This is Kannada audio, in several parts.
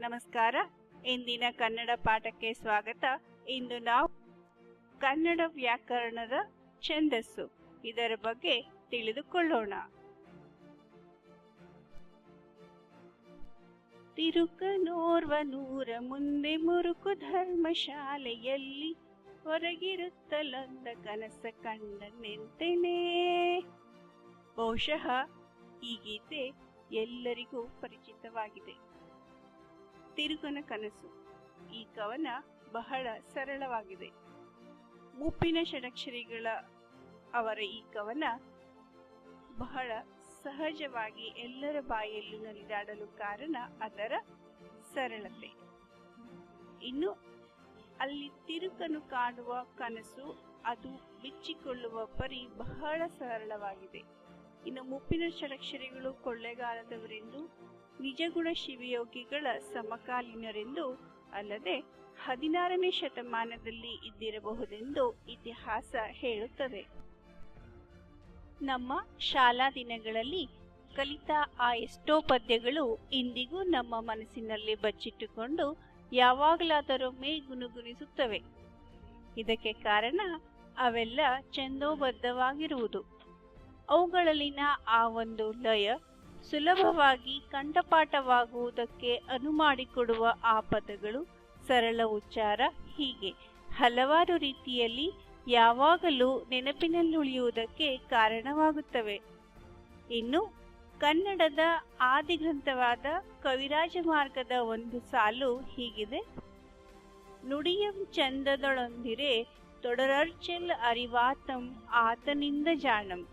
ನಮಸ್ಕಾರ. ಇಂದಿನ ಕನ್ನಡ ಪಾಠಕ್ಕೆ ಸ್ವಾಗತ. ಇಂದು ನಾವು ಕನ್ನಡ ವ್ಯಾಕರಣದ ಛಂದಸ್ಸು ಇದರ ಬಗ್ಗೆ ತಿಳಿದುಕೊಳ್ಳೋಣ. ತಿರುಕನೋರ್ವ ನೂರ ಮುಂದೆ ಮುರುಕು ಧರ್ಮಶಾಲೆಯಲ್ಲಿ ಹೊರಗಿರುತ್ತಲೊಂದ ಕನಸ ಕಂಡನೆಂತೆನೇ. ಬಹುಶಃ ಈ ಗೀತೆ ಎಲ್ಲರಿಗೂ ಪರಿಚಿತವಾಗಿದೆ. ತಿರುಕನ ಕನಸು ಈ ಕವನ ಬಹಳ ಸರಳವಾಗಿದೆ. ಮುಪ್ಪಿನ ಷಡಕ್ಷರಿಗಳ ಅವರ ಈ ಕವನ ಬಹಳ ಸಹಜವಾಗಿ ಎಲ್ಲರ ಬಾಯಲ್ಲೂ ನಲಿದಾಡಲು ಕಾರಣ ಅದರ ಸರಳತೆ. ಇನ್ನು ಅಲ್ಲಿ ತಿರುಕನು ಕಾಣುವ ಕನಸು ಅದು ಬಿಚ್ಚಿಕೊಳ್ಳುವ ಪರಿ ಬಹಳ ಸರಳವಾಗಿದೆ. ಇನ್ನು ಮುಪ್ಪಿನ ಷಡಕ್ಷರಿಗಳು ಕೊಳ್ಳೆಗಾಲದವರೆಂದು, ನಿಜಗುಣ ಶಿವಯೋಗಿಗಳ ಸಮಕಾಲೀನರೆಂದು, ಅಲ್ಲದೆ 16ನೇ ಶತಮಾನದಲ್ಲಿ ಇದ್ದಿರಬಹುದೆಂದು ಇತಿಹಾಸ ಹೇಳುತ್ತದೆ. ನಮ್ಮ ಶಾಲಾ ದಿನಗಳಲ್ಲಿ ಕಲಿತ ಆ ಎಷ್ಟೋ ಪದ್ಯಗಳು ಇಂದಿಗೂ ನಮ್ಮ ಮನಸ್ಸಿನಲ್ಲಿ ಬಚ್ಚಿಟ್ಟುಕೊಂಡು ಯಾವಾಗಲಾದರೊಮ್ಮೆ ಗುನುಗುಣಿಸುತ್ತವೆ. ಇದಕ್ಕೆ ಕಾರಣ ಅವೆಲ್ಲ ಛಂದೋಬದ್ಧವಾಗಿರುವುದು. ಅವುಗಳಲ್ಲಿನ ಆ ಒಂದು ಲಯ ಸುಲಭವಾಗಿ ಕಂಠಪಾಠವಾಗುವುದಕ್ಕೆ ಅನುಮಾಡಿಕೊಡುವ ಆ ಪದಗಳು, ಸರಳ ಉಚ್ಚಾರ, ಹೀಗೆ ಹಲವಾರು ರೀತಿಯಲ್ಲಿ ಯಾವಾಗಲೂ ನೆನಪಿನಲ್ಲುಳಿಯುವುದಕ್ಕೆ ಕಾರಣವಾಗುತ್ತವೆ. ಇನ್ನು ಕನ್ನಡದ ಆದಿಗ್ರಂಥವಾದ ಕವಿರಾಜ ಮಾರ್ಗದ ಒಂದು ಸಾಲು ಹೀಗಿದೆ: ನುಡಿಯಂ ಚಂದದೊಳೊಂದಿರೆ ತೊಡರರ್ಚೆಲ್ ಅರಿವಾತಂ ಆತನಿಂದ ಜಾಣಂ.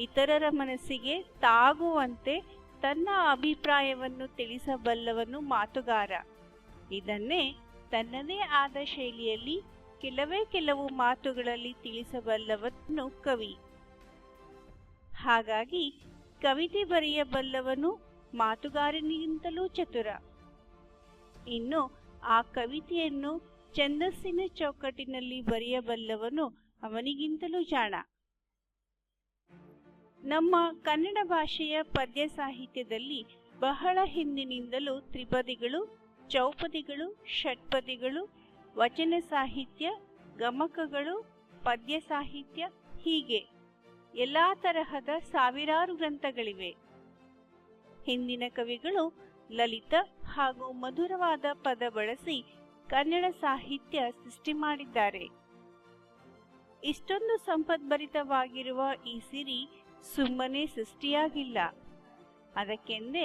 ಇತರರ ಮನಸ್ಸಿಗೆ ತಾಗುವಂತೆ ತನ್ನ ಅಭಿಪ್ರಾಯವನ್ನು ತಿಳಿಸಬಲ್ಲವನು ಮಾತುಗಾರ. ಇದನ್ನೇ ತನ್ನದೇ ಆದ ಶೈಲಿಯಲ್ಲಿ ಕೆಲವು ಮಾತುಗಳಲ್ಲಿ ತಿಳಿಸಬಲ್ಲವನು ಕವಿ. ಹಾಗಾಗಿ ಕವಿತೆ ಬರೆಯಬಲ್ಲವನು ಮಾತುಗಾರನಿಗಿಂತಲೂ ಚತುರ. ಇನ್ನು ಆ ಕವಿತೆಯನ್ನು ಛಂದಸ್ಸಿನ ಚೌಕಟ್ಟಿನಲ್ಲಿ ಬರೆಯಬಲ್ಲವನು ಅವನಿಗಿಂತಲೂ ಜಾಣ. ನಮ್ಮ ಕನ್ನಡ ಭಾಷೆಯ ಪದ್ಯ ಸಾಹಿತ್ಯದಲ್ಲಿ ಬಹಳ ಹಿಂದಿನಿಂದಲೂ ತ್ರಿಪದಿಗಳು, ಚೌಪದಿಗಳು, ಷಟ್ಪದಿಗಳು, ವಚನ ಸಾಹಿತ್ಯ, ಗಮಕಗಳು, ಪದ್ಯ ಸಾಹಿತ್ಯ, ಹೀಗೆ ಎಲ್ಲಾ ತರಹದ ಸಾವಿರಾರು ಗ್ರಂಥಗಳಿವೆ. ಹಿಂದಿನ ಕವಿಗಳು ಲಲಿತ ಹಾಗೂ ಮಧುರವಾದ ಪದ ಬಳಸಿ ಕನ್ನಡ ಸಾಹಿತ್ಯ ಸೃಷ್ಟಿ ಮಾಡಿದ್ದಾರೆ. ಇಷ್ಟೊಂದು ಸಂಪದ್ಭರಿತವಾಗಿರುವ ಈ ಸಿರಿ ಸುಮ್ಮನೆ ಸೃಷ್ಟಿಯಾಗಿಲ್ಲ. ಅದಕ್ಕೆಂದೇ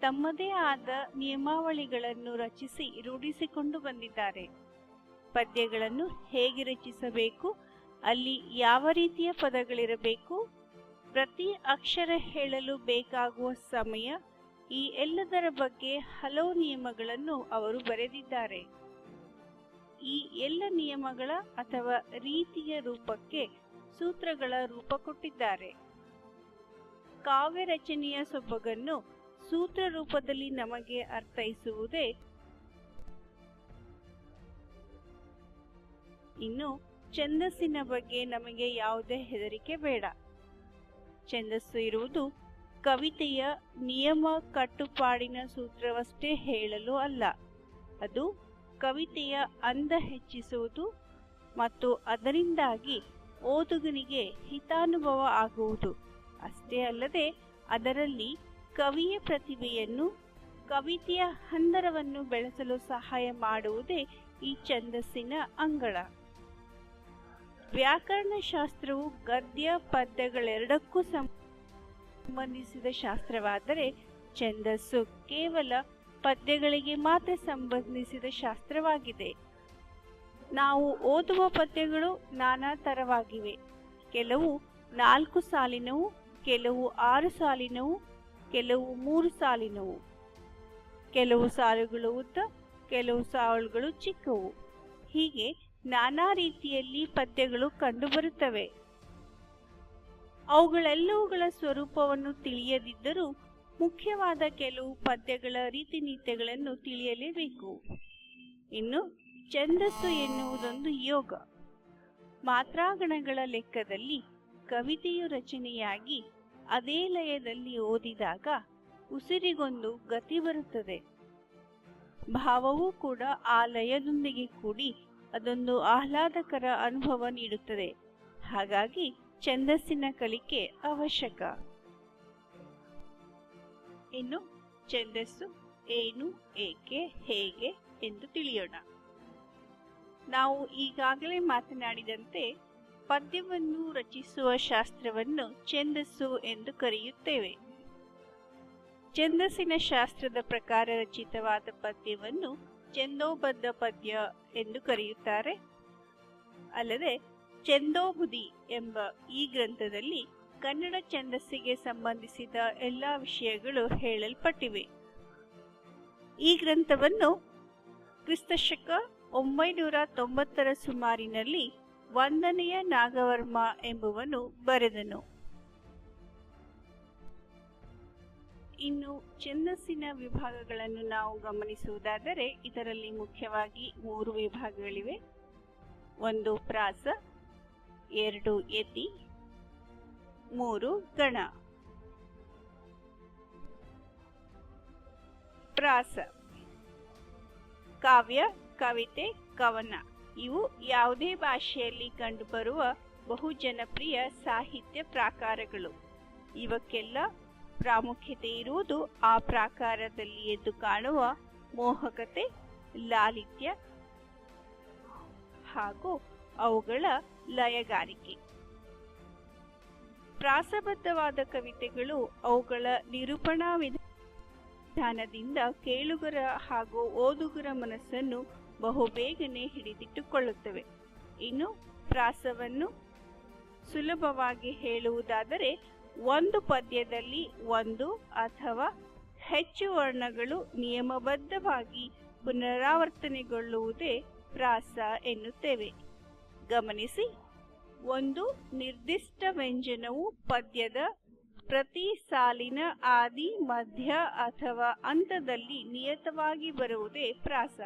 ತಮ್ಮದೇ ಆದ ನಿಯಮಾವಳಿಗಳನ್ನು ರಚಿಸಿ ರೂಢಿಸಿಕೊಂಡು ಬಂದಿದ್ದಾರೆ. ಪದ್ಯಗಳನ್ನು ಹೇಗೆ ರಚಿಸಬೇಕು, ಅಲ್ಲಿ ಯಾವ ರೀತಿಯ ಪದಗಳಿರಬೇಕು, ಪ್ರತಿ ಅಕ್ಷರ ಹೇಳಲು ಬೇಕಾಗುವ ಸಮಯ, ಈ ಎಲ್ಲದರ ಬಗ್ಗೆ ಹಲವು ನಿಯಮಗಳನ್ನು ಅವರು ಬರೆದಿದ್ದಾರೆ. ಈ ಎಲ್ಲ ನಿಯಮಗಳ ಅಥವಾ ರೀತಿಯ ರೂಪಕ್ಕೆ ಸೂತ್ರಗಳ ರೂಪ ಕೊಟ್ಟಿದ್ದಾರೆ. ಕಾವ್ಯ ರಚನೆಯ ಸೊಬಗನ್ನು ಸೂತ್ರ ರೂಪದಲ್ಲಿ ನಮಗೆ ಅರ್ಥೈಸುವುದೇ. ಇನ್ನು ಛಂದಸ್ಸಿನ ಬಗ್ಗೆ ನಮಗೆ ಯಾವುದೇ ಹೆದರಿಕೆ ಬೇಡ. ಛಂದಸ್ಸು ಇರುವುದು ಕವಿತೆಯ ನಿಯಮ ಕಟ್ಟುಪಾಡಿನ ಸೂತ್ರವಷ್ಟೇ ಹೇಳಲು ಅಲ್ಲ, ಅದು ಕವಿತೆಯ ಅಂದ ಹೆಚ್ಚಿಸುವುದು ಮತ್ತು ಅದರಿಂದಾಗಿ ಓದುಗನಿಗೆ ಹಿತಾನುಭವ ಆಗುವುದು ಅಷ್ಟೇ ಅಲ್ಲದೆ ಅದರಲ್ಲಿ ಕವಿಯ ಪ್ರತಿಭೆಯನ್ನು, ಕವಿತೆಯ ಹಂದರವನ್ನು ಬೆಳೆಸಲು ಸಹಾಯ ಮಾಡುವುದೇ ಈ ಛಂದಸ್ಸಿನ ಅಂಗಳ. ವ್ಯಾಕರಣ ಶಾಸ್ತ್ರವು ಗದ್ಯ ಪದ್ಯಗಳೆರಡಕ್ಕೂ ಸಂಬಂಧಿಸಿದ ಶಾಸ್ತ್ರವಾದರೆ ಛಂದಸ್ಸು ಕೇವಲ ಪದ್ಯಗಳಿಗೆ ಮಾತ್ರ ಸಂಬಂಧಿಸಿದ ಶಾಸ್ತ್ರವಾಗಿದೆ. ನಾವು ಓದುವ ಪದ್ಯಗಳು ನಾನಾ ತರವಾಗಿವೆ. ಕೆಲವು 4 ಸಾಲಿನವು, ಕೆಲವು 6 ಸಾಲಿನವು, ಕೆಲವು 3 ಸಾಲಿನವು, ಕೆಲವು ಸಾಲುಗಳು ಉದ್ದ, ಕೆಲವು ಸಾಲುಗಳು ಚಿಕ್ಕವು, ಹೀಗೆ ನಾನಾ ರೀತಿಯಲ್ಲಿ ಪದ್ಯಗಳು ಕಂಡುಬರುತ್ತವೆ. ಅವುಗಳೆಲ್ಲವುಗಳ ಸ್ವರೂಪವನ್ನು ತಿಳಿಯದಿದ್ದರೂ ಮುಖ್ಯವಾದ ಕೆಲವು ಪದ್ಯಗಳ ರೀತಿನೀತಿಗಳನ್ನು ತಿಳಿಯಲೇಬೇಕು. ಇನ್ನು ಛಂದಸ್ಸು ಎನ್ನುವುದೊಂದು ಯೋಗ. ಮಾತ್ರಾಗಣಗಳ ಲೆಕ್ಕದಲ್ಲಿ ಕವಿತೆಯು ರಚನೆಯಾಗಿ ಅದೇ ಲಯದಲ್ಲಿ ಓದಿದಾಗ ಉಸಿರಿಗೊಂದು ಗತಿ ಬರುತ್ತದೆ. ಭಾವವೂ ಕೂಡ ಆ ಲಯದೊಂದಿಗೆ ಕೂಡಿ ಅದೊಂದು ಆಹ್ಲಾದಕರ ಅನುಭವ ನೀಡುತ್ತದೆ. ಹಾಗಾಗಿ ಛಂದಸ್ಸಿನ ಕಲಿಕೆ ಅವಶ್ಯಕ. ಇನ್ನು ಛಂದಸ್ಸು ಏನು, ಏಕೆ, ಹೇಗೆ ಎಂದು ತಿಳಿಯೋಣ. ನಾವು ಈಗಾಗಲೇ ಮಾತನಾಡಿದಂತೆ ಪದ್ಯವನ್ನು ರಚಿಸುವ ಶಾಸ್ತ್ರವನ್ನು ಛಂದಸ್ಸು ಎಂದು ಕರೆಯುತ್ತೇವೆ. ಛಂದಸ್ಸಿನ ಶಾಸ್ತ್ರದ ಪ್ರಕಾರ ರಚಿತವಾದ ಪದ್ಯವನ್ನು ಛಂದೋಬದ್ಧ ಪದ್ಯ ಎಂದು ಕರೆಯುತ್ತಾರೆ. ಅಲ್ಲದೆ ಛಂದೋಬುದಿ ಎಂಬ ಈ ಗ್ರಂಥದಲ್ಲಿ ಕನ್ನಡ ಛಂದಸ್ಸಿಗೆ ಸಂಬಂಧಿಸಿದ ಎಲ್ಲ ವಿಷಯಗಳು ಹೇಳಲ್ಪಟ್ಟಿವೆ. ಈ ಗ್ರಂಥವನ್ನು ಕ್ರಿಸ್ತಶಕ 990 ಸುಮಾರಿನಲ್ಲಿ 1ನೇ ನಾಗವರ್ಮ ಎಂಬುವನು ಬರೆದನು. ಇನ್ನು ಛಂದಸ್ಸಿನ ವಿಭಾಗಗಳನ್ನು ನಾವು ಗಮನಿಸುವುದಾದರೆ ಇದರಲ್ಲಿ ಮುಖ್ಯವಾಗಿ 3 ವಿಭಾಗಗಳಿವೆ. 1 ಪ್ರಾಸ, 2 ಯತಿ, 3 ಗಣ. ಪ್ರಾಸ ಕಾವ್ಯ, ಕವಿತೆ, ಕವನ ಇವು ಯಾವುದೇ ಭಾಷೆಯಲ್ಲಿ ಕಂಡುಬರುವ ಬಹುಜನಪ್ರಿಯ ಸಾಹಿತ್ಯ ಪ್ರಾಕಾರಗಳು. ಇವಕ್ಕೆಲ್ಲ ಪ್ರಾಮುಖ್ಯತೆ ಇರುವುದು ಆ ಪ್ರಾಕಾರದಲ್ಲಿ ಎದ್ದು ಕಾಣುವ ಮೋಹಕತೆ, ಲಾಲಿತ್ಯ ಹಾಗೂ ಅವುಗಳ ಲಯಗಾರಿಕೆ. ಪ್ರಾಸಬದ್ಧವಾದ ಕವಿತೆಗಳು ಅವುಗಳ ನಿರೂಪಣಾ ವಿಧಾನದಿಂದ ಕೇಳುಗರ ಹಾಗೂ ಓದುಗರ ಮನಸ್ಸನ್ನು ಬಹುಬೇಗನೆ ಹಿಡಿದಿಟ್ಟುಕೊಳ್ಳುತ್ತವೆ. ಇನ್ನು ಪ್ರಾಸವನ್ನು ಸುಲಭವಾಗಿ ಹೇಳುವುದಾದರೆ ಒಂದು ಪದ್ಯದಲ್ಲಿ 1 ಅಥವಾ ಹೆಚ್ಚು ವರ್ಣಗಳು ನಿಯಮಬದ್ಧವಾಗಿ ಪುನರಾವರ್ತನೆಗೊಳ್ಳುವುದೇ ಪ್ರಾಸ ಎನ್ನುತ್ತೇವೆ. ಗಮನಿಸಿ, ಒಂದು ನಿರ್ದಿಷ್ಟ ವ್ಯಂಜನವು ಪದ್ಯದ ಪ್ರತಿ ಸಾಲಿನ ಆದಿ, ಮಧ್ಯ ಅಥವಾ ಅಂತದಲ್ಲಿ ನಿಯತವಾಗಿ ಬರುವುದೇ ಪ್ರಾಸ.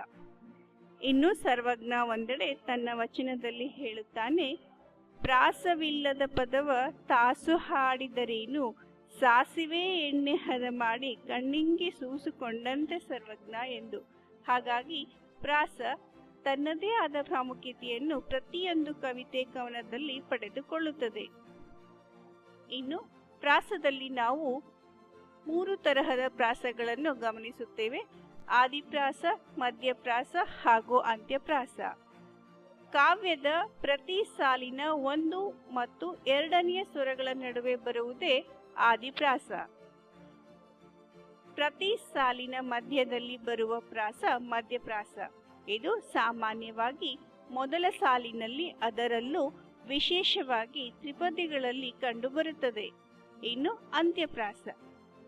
ಇನ್ನು ಸರ್ವಜ್ಞ ಒಂದೆಡೆ ತನ್ನ ವಚನದಲ್ಲಿ ಹೇಳುತ್ತಾನೆ, ಪ್ರಾಸವಿಲ್ಲದ ಪದವ ತಾಸು ಹಾಡಿದರೇನು, ಸಾಸಿವೆ ಎಣ್ಣೆ ಹದ ಮಾಡಿ ಕಣ್ಣಿಂಗೆ ಸೂಸುಕೊಂಡಂತೆ ಸರ್ವಜ್ಞ ಎಂದು. ಹಾಗಾಗಿ ಪ್ರಾಸ ತನ್ನದೇ ಆದ ಪ್ರಾಮುಖ್ಯತೆಯನ್ನು ಪ್ರತಿಯೊಂದು ಕವಿತೆ, ಕವನದಲ್ಲಿ ಪಡೆದುಕೊಳ್ಳುತ್ತದೆ. ಇನ್ನು ಪ್ರಾಸದಲ್ಲಿ ನಾವು 3 ತರಹದ ಪ್ರಾಸಗಳನ್ನು ಗಮನಿಸುತ್ತೇವೆ: ಆದಿಪ್ರಾಸ, ಮಧ್ಯಪ್ರಾಸ ಹಾಗೂ ಅಂತ್ಯಪ್ರಾಸ. ಕಾವ್ಯದ ಪ್ರತಿ ಸಾಲಿನ 1 ಮತ್ತು 2ನೇ ಸ್ವರಗಳ ನಡುವೆ ಬರುವುದೇ ಆದಿಪ್ರಾಸ. ಪ್ರತಿ ಸಾಲಿನ ಮಧ್ಯದಲ್ಲಿ ಬರುವ ಪ್ರಾಸ ಮಧ್ಯಪ್ರಾಸ. ಇದು ಸಾಮಾನ್ಯವಾಗಿ ಮೊದಲ ಸಾಲಿನಲ್ಲಿ, ಅದರಲ್ಲೂ ವಿಶೇಷವಾಗಿ ತ್ರಿಪದಿಗಳಲ್ಲಿ ಕಂಡುಬರುತ್ತದೆ. ಇನ್ನು ಅಂತ್ಯಪ್ರಾಸ.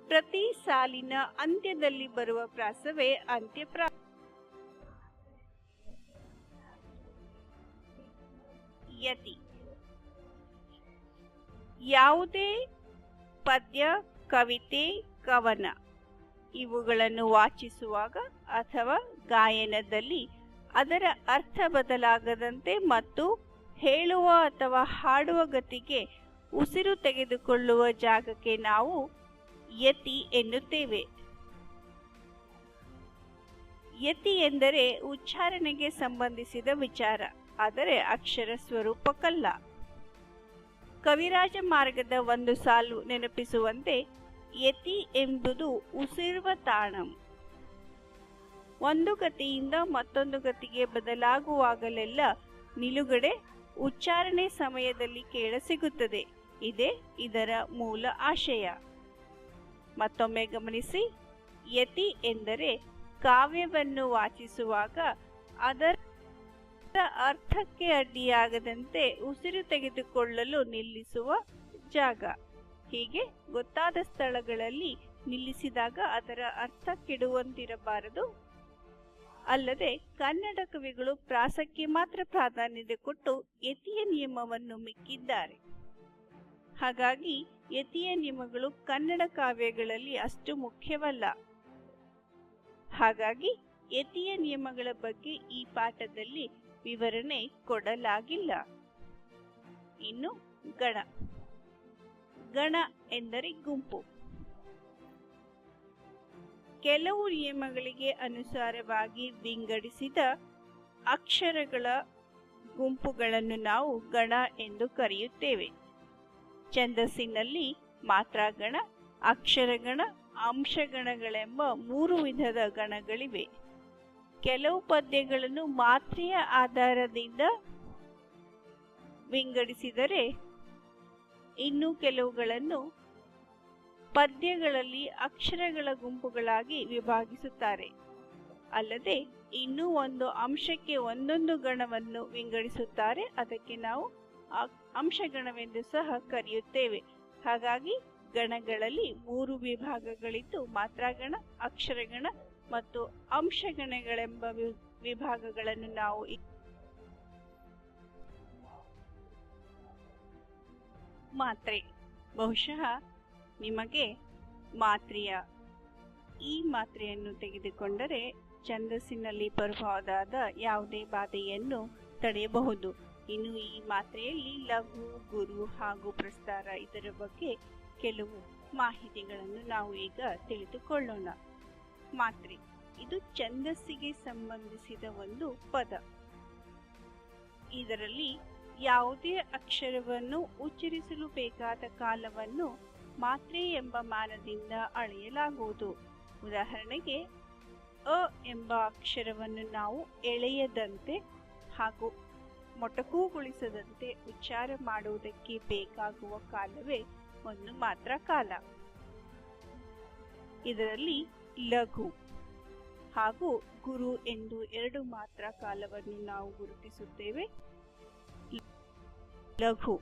ಪ್ರತಿ ಸಾಲಿನ ಅಂತ್ಯದಲ್ಲಿ ಬರುವ ಪ್ರಾಸವೇ ಅಂತ್ಯಪ್ರಾಸ. ಯತಿ ಯಾವುದೇ ಪದ್ಯ, ಕವಿತೆ, ಕವನ ಇವುಗಳನ್ನು ವಾಚಿಸುವಾಗ ಅಥವಾ ಗಾಯನದಲ್ಲಿ ಅದರ ಅರ್ಥ ಬದಲಾಗದಂತೆ ಮತ್ತು ಹೇಳುವ ಅಥವಾ ಹಾಡುವ ಗತಿಗೆ ಉಸಿರು ತೆಗೆದುಕೊಳ್ಳುವ ಜಾಗಕ್ಕೆ ನಾವು ಯತಿ ಎನ್ನುತ್ತೇವೆ. ಯತಿ ಎಂದರೆ ಉಚ್ಚಾರಣೆಗೆ ಸಂಬಂಧಿಸಿದ ವಿಚಾರ, ಆದರೆ ಅಕ್ಷರ ಸ್ವರೂಪಕ್ಕಲ್ಲ. ಕವಿರಾಜ ಮಾರ್ಗದ ಒಂದು ಸಾಲು ನೆನಪಿಸುವಂತೆ, ಯತಿ ಎಂಬುದು ಉಸಿರುವ ತಾಣಂ. ಒಂದು ಗತಿಯಿಂದ ಮತ್ತೊಂದು ಗತಿಗೆ ಬದಲಾಗುವಾಗಲೆಲ್ಲ ನಿಲುಗಡೆ ಉಚ್ಚಾರಣೆ ಸಮಯದಲ್ಲಿ ಕೇಳಸಿಗುತ್ತದೆ. ಇದೇ ಇದರ ಮೂಲ ಆಶಯ. ಮತ್ತೊಮ್ಮೆ ಗಮನಿಸಿ, ಯತಿ ಎಂದರೆ ಕಾವ್ಯವನ್ನು ವಾಚಿಸುವಾಗ ಅದರ ಅರ್ಥಕ್ಕೆ ಅಡ್ಡಿಯಾಗದಂತೆ ಉಸಿರು ತೆಗೆದುಕೊಳ್ಳಲು ನಿಲ್ಲಿಸುವ ಜಾಗ. ಹೀಗೆ ಗೊತ್ತಾದ ಸ್ಥಳಗಳಲ್ಲಿ ನಿಲ್ಲಿಸಿದಾಗ ಅದರ ಅರ್ಥ ಕೆಡುವಂತಿರಬಾರದು. ಅಲ್ಲದೆ ಕನ್ನಡ ಕವಿಗಳು ಪ್ರಾಸಕ್ಕೆ ಮಾತ್ರ ಪ್ರಾಧಾನ್ಯತೆ ಕೊಟ್ಟು ಯತಿಯ ನಿಯಮವನ್ನು ಮಿಕ್ಕಿದ್ದಾರೆ. ಹಾಗಾಗಿ ಯತಿಯ ನಿಯಮಗಳು ಕನ್ನಡ ಕಾವ್ಯಗಳಲ್ಲಿ ಅಷ್ಟು ಮುಖ್ಯವಲ್ಲ. ಹಾಗಾಗಿ ಯತಿಯ ನಿಯಮಗಳ ಬಗ್ಗೆ ಈ ಪಾಠದಲ್ಲಿ ವಿವರಣೆ ಕೊಡಲಾಗಿಲ್ಲ. ಇನ್ನು ಗಣ. ಗಣ ಎಂದರೆ ಗುಂಪು. ಕೆಲವು ನಿಯಮಗಳಿಗೆ ಅನುಸಾರವಾಗಿ ವಿಂಗಡಿಸಿದ ಅಕ್ಷರಗಳ ಗುಂಪುಗಳನ್ನು ನಾವು ಗಣ ಎಂದು ಕರೆಯುತ್ತೇವೆ. ಛಂದಸ್ಸಿನಲ್ಲಿ ಮಾತ್ರಾಗಣ, ಅಕ್ಷರಗಣ, ಅಂಶಗಣಗಳೆಂಬ 3 ವಿಧದ ಗಣಗಳಿವೆ. ಕೆಲವು ಪದ್ಯಗಳನ್ನು ಮಾತ್ರೆಯ ಆಧಾರದಿಂದ ವಿಂಗಡಿಸಿದರೆ ಇನ್ನು ಕೆಲವುಗಳನ್ನು ಪದ್ಯಗಳಲ್ಲಿ ಅಕ್ಷರಗಳ ಗುಂಪುಗಳಾಗಿ ವಿಭಾಗಿಸುತ್ತಾರೆ. ಅಲ್ಲದೆ ಇನ್ನೂ ಒಂದು ಅಂಶಕ್ಕೆ ಒಂದೊಂದು ಗಣವನ್ನು ವಿಂಗಡಿಸುತ್ತಾರೆ. ಅದಕ್ಕೆ ನಾವು ಅಂಶಗಣವೆಂದು ಸಹ ಕರೆಯುತ್ತೇವೆ. ಹಾಗಾಗಿ ಗಣಗಳಲ್ಲಿ 3 ವಿಭಾಗಗಳಿದ್ದು ಮಾತ್ರಾಗಣ, ಅಕ್ಷರಗಣ ಮತ್ತು ಅಂಶಗಣಗಳೆಂಬ ವಿಭಾಗಗಳನ್ನು ನಾವು ಮಾತ್ರೆ. ಬಹುಶಃ ನಿಮಗೆ ಈ ಮಾತ್ರೆಯನ್ನು ತೆಗೆದುಕೊಂಡರೆ ಛಂದಸ್ಸಿನಲ್ಲಿ ಬರಬಹುದಾದ ಯಾವುದೇ ಬಾಧೆಯನ್ನು ತಡೆಯಬಹುದು. ಇನ್ನು ಈ ಮಾತ್ರೆಯಲ್ಲಿ ಲಘು, ಗುರು ಹಾಗೂ ಪ್ರಸ್ತಾರ ಇದರ ಬಗ್ಗೆ ಕೆಲವು ಮಾಹಿತಿಗಳನ್ನು ನಾವು ಈಗ ತಿಳಿದುಕೊಳ್ಳೋಣ. ಮಾತ್ರೆ ಇದು ಛಂದಸ್ಸಿಗೆ ಸಂಬಂಧಿಸಿದ ಒಂದು ಪದ. ಇದರಲ್ಲಿ ಯಾವುದೇ ಅಕ್ಷರವನ್ನು ಉಚ್ಚರಿಸಲು ಬೇಕಾದ ಕಾಲವನ್ನು ಮಾತ್ರೆ ಎಂಬ ಮಾನದಿಂದ ಅಳೆಯಲಾಗುವುದು. ಉದಾಹರಣೆಗೆ ಅ ಎಂಬ ಅಕ್ಷರವನ್ನು ನಾವು ಎಳೆಯದಂತೆ ಹಾಗೂ ಮೊಟಕುಗೊಳಿಸದಂತೆ ಉಚ್ಚಾರ ಮಾಡುವುದಕ್ಕೆ ಬೇಕಾಗುವ ಕಾಲವೇ ಒಂದು ಮಾತ್ರ ಕಾಲ. ಇದರಲ್ಲಿ ಲಘು ಹಾಗೂ ಗುರು ಎಂದು 2 ಮಾತ್ರ ಕಾಲವನ್ನು ನಾವು ಗುರುತಿಸುತ್ತೇವೆ. ಲಘು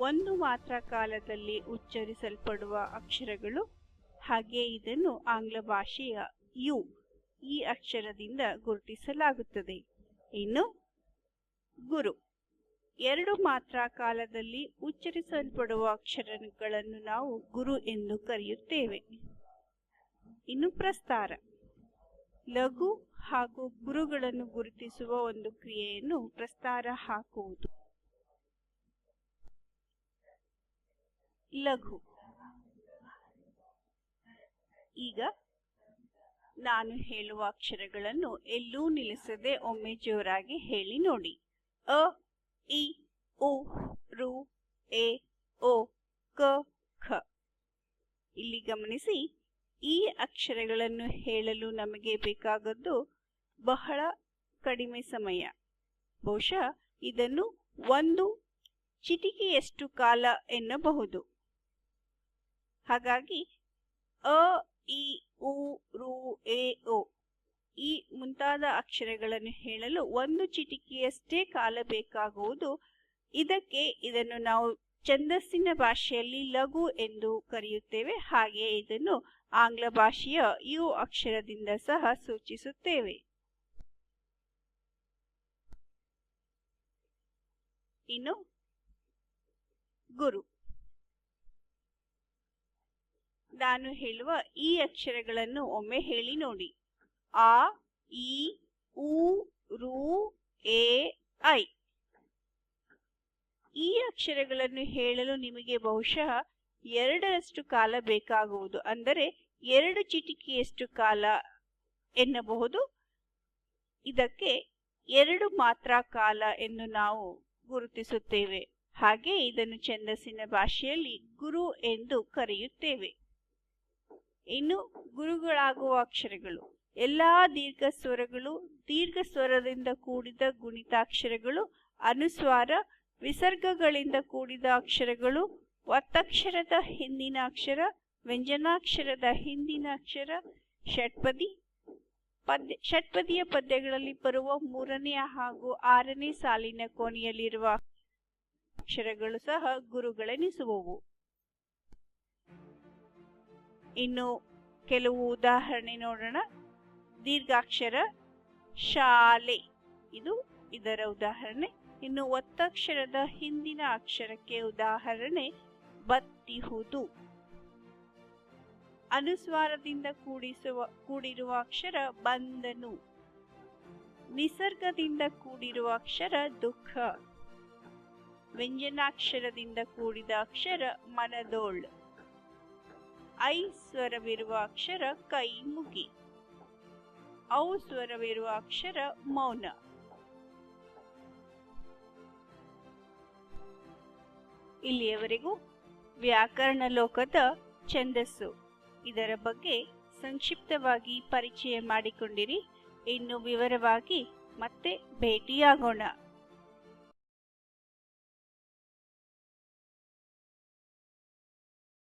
1 ಮಾತ್ರ ಕಾಲದಲ್ಲಿ ಉಚ್ಚರಿಸಲ್ಪಡುವ ಅಕ್ಷರಗಳು. ಹಾಗೆ ಇದನ್ನು ಆಂಗ್ಲ ಭಾಷೆಯ ಯು ಈ ಅಕ್ಷರದಿಂದ ಗುರುತಿಸಲಾಗುತ್ತದೆ. ಇನ್ನು ಗುರು 2 ಮಾತ್ರ ಕಾಲದಲ್ಲಿ ಉಚ್ಚರಿಸಲ್ಪಡುವ ಅಕ್ಷರಗಳನ್ನು ನಾವು ಗುರು ಎಂದು ಕರೆಯುತ್ತೇವೆ. ಇನ್ನು ಪ್ರಸ್ತಾರ ಲಘು ಹಾಗೂ ಗುರುಗಳನ್ನು ಗುರುತಿಸುವ ಒಂದು ಕ್ರಿಯೆಯನ್ನು ಪ್ರಸ್ತಾರ ಹಾಕುವುದು. ಲಘು ಈಗ ನಾನು ಹೇಳುವ ಅಕ್ಷರಗಳನ್ನು ಎಲ್ಲೂ ನಿಲ್ಲಿಸದೆ ಒಮ್ಮೆ ಜೋರಾಗಿ ಹೇಳಿ ನೋಡಿ. ಅ, ಇ, ಉ, ರು, ಎ, ಓ, ಕ, ಖ. ಇಲ್ಲಿ ಗಮನಿಸಿ, ಈ ಅಕ್ಷರಗಳನ್ನು ಹೇಳಲು ನಮಗೆ ಬೇಕಾಗದ್ದು ಬಹಳ ಕಡಿಮೆ ಸಮಯ. ಬಹುಶಃ ಇದನ್ನು 1 ಚಿಟಿಕೆಯಷ್ಟು ಕಾಲ ಎನ್ನಬಹುದು. ಹಾಗಾಗಿ ಅ, ಇ, ಉ, ರು, ಎ, ಓ ಈ ಮುಂತಾದ ಅಕ್ಷರಗಳನ್ನು ಹೇಳಲು 1 ಚಿಟಿಕೆಯಷ್ಟೇ ಕಾಲ ಬೇಕಾಗುವುದು. ಇದನ್ನು ನಾವು ಛಂದಸ್ಸಿನ ಭಾಷೆಯಲ್ಲಿ ಲಘು ಎಂದು ಕರೆಯುತ್ತೇವೆ. ಹಾಗೆ ಇದನ್ನು ಆಂಗ್ಲ ಭಾಷೆಯ ಯು ಅಕ್ಷರದಿಂದ ಸಹ ಸೂಚಿಸುತ್ತೇವೆ. ಇನ್ನು ಗುರು ನಾನು ಹೇಳುವ ಈ ಅಕ್ಷರಗಳನ್ನು ಒಮ್ಮೆ ಹೇಳಿ ನೋಡಿ. ಆ, ಇ, ಉ, ರು, ಎ, ಐ. ಈ ಅಕ್ಷರಗಳನ್ನು ಹೇಳಲು ನಿಮಗೆ ಬಹುಶಃ 2ರಷ್ಟು ಕಾಲ ಬೇಕಾಗುವುದು. ಅಂದರೆ 2 ಚಿಟಿಕೆಯಷ್ಟು ಕಾಲ ಎನ್ನಬಹುದು. ಇದಕ್ಕೆ 2 ಮಾತ್ರ ಕಾಲ ಎಂದು ನಾವು ಗುರುತಿಸುತ್ತೇವೆ. ಹಾಗೆ ಇದನ್ನು ಛಂದಸ್ಸಿನ ಭಾಷೆಯಲ್ಲಿ ಗುರು ಎಂದು ಕರೆಯುತ್ತೇವೆ. ಇನ್ನು ಗುರುಗಳಾಗುವ ಅಕ್ಷರಗಳು ಎಲ್ಲಾ ದೀರ್ಘ ಸ್ವರಗಳು, ದೀರ್ಘ ಸ್ವರದಿಂದ ಕೂಡಿದ ಗುಣಿತಾಕ್ಷರಗಳು, ಅನುಸ್ವಾರ ವಿಸರ್ಗಗಳಿಂದ ಕೂಡಿದ ಅಕ್ಷರಗಳು, ಒತ್ತಕ್ಷರದ ಹಿಂದಿನ ಅಕ್ಷರ, ವ್ಯಂಜನಾಕ್ಷರದ ಹಿಂದಿನ ಅಕ್ಷರ, ಷಟ್ಪದಿಯ ಪದ್ಯಗಳಲ್ಲಿ ಬರುವ 3ನೇ ಹಾಗೂ 6ನೇ ಸಾಲಿನ ಕೊನೆಯಲ್ಲಿರುವ ಅಕ್ಷರಗಳು ಸಹ ಗುರುಗಳೆನಿಸುವವು. ಇನ್ನು ಕೆಲವು ಉದಾಹರಣೆ ನೋಡೋಣ. ದೀರ್ಘಾಕ್ಷರ ಶಾಲೆ ಇದರ ಉದಾಹರಣೆ. ಇನ್ನು ಒತ್ತಕ್ಷರದ ಹಿಂದಿನ ಅಕ್ಷರಕ್ಕೆ ಉದಾಹರಣೆ ಬತ್ತಿಹುದು. ಅನುಸ್ವಾರದಿಂದ ಕೂಡಿರುವ ಅಕ್ಷರ ಬಂದನು. ನಿಸರ್ಗದಿಂದ ಕೂಡಿರುವ ಅಕ್ಷರ ದುಃಖ. ವ್ಯಂಜನಾಕ್ಷರದಿಂದ ಕೂಡಿದ ಅಕ್ಷರ ಮನದೋಳ್. ಐ ಸ್ವರವಿರುವ ಅಕ್ಷರ ಕೈ ಮುಗಿ. ಔ ಸ್ವರವಿರುವ ಅಕ್ಷರ ಮೌನ. ಇಲ್ಲಿಯವರೆಗೂ ವ್ಯಾಕರಣ ಲೋಕದ ಛಂದಸ್ಸು ಇದರ ಬಗ್ಗೆ ಸಂಕ್ಷಿಪ್ತವಾಗಿ ಪರಿಚಯ ಮಾಡಿಕೊಂಡಿರಿ. ಇನ್ನು ವಿವರವಾಗಿ ಮತ್ತೆ ಭೇಟಿಯಾಗೋಣ.